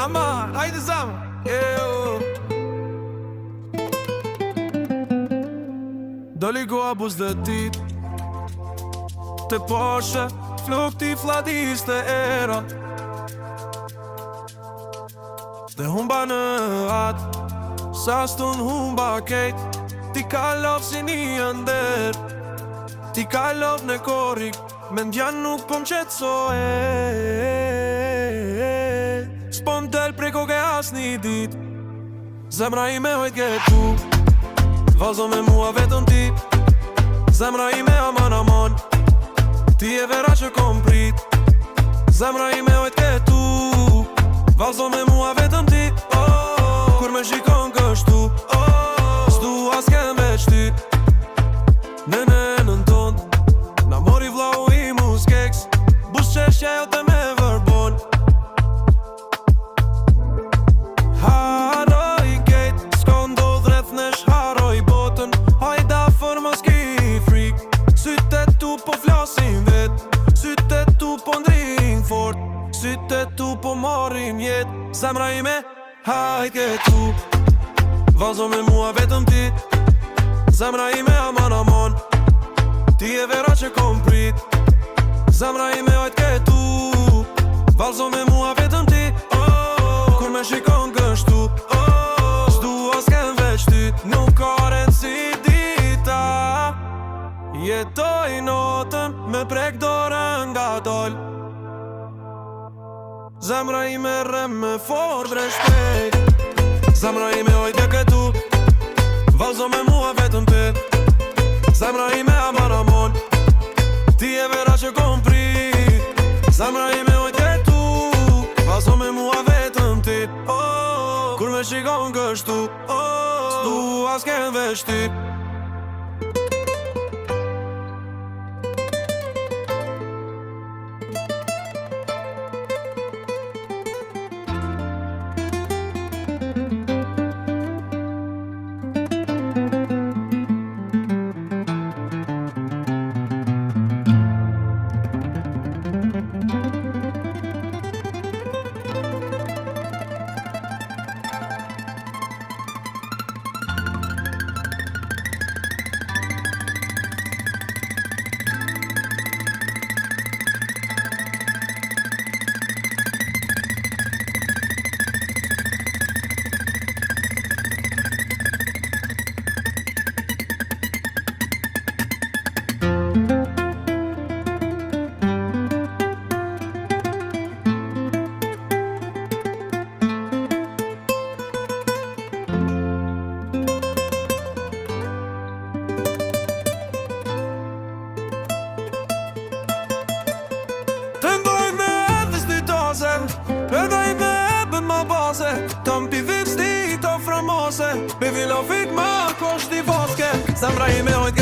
Ama, hajde zam Doli goa buz dhe dit Të poshe Fluk ti fladis të era Dhe humba në atë Sa stun humba kejt Ti ka lov si një nder Ti ka lov në korik Mendjan nuk po m'qetsoe S'po m'del prej koke as një dit Zemra ime hojt ketu Vazo me mua vetëm ti Zemra ime aman Ti e vera që kom prit Zemra ime hojt ketu Vazo me mua vetëm ti Kur me shikon kështu S'du as kem veç ty Në ton Na mori vlau i muskeks Bus qeshja jo të me vërbon Haroj kejt S'ko ndodh rreth nesh haroj botën Hajda fër mos ki frik Sytet tu po flasin vet Sytet tu po ndrin fort Sytet tu po marrin jet Zemra ime hajt ketu Vazo me mua vetëm ti Zemra ime aman Ti e vera që kom prit Zemra ime hajt ketu Vazo me mua vetëm ti Kur me shikon kështu S'du as kem veç ty Nuk ka rëndsi dita Jetoj notën Me prek dorën nga dol Zemra ime rem me for bre shpejt Zemra ime hojt ketu Vazo me mua vetëm ti Zemra ime aman Ti e vera që kom prit Zemra ime hojt ketu Vazo me mua vetëm ti Kur me shikon kështu S'du as kem veç ty Edhe i me ebën ma base Tam pi vip sti to framose Be vilo fik ma koshti voske Zemra ime hojt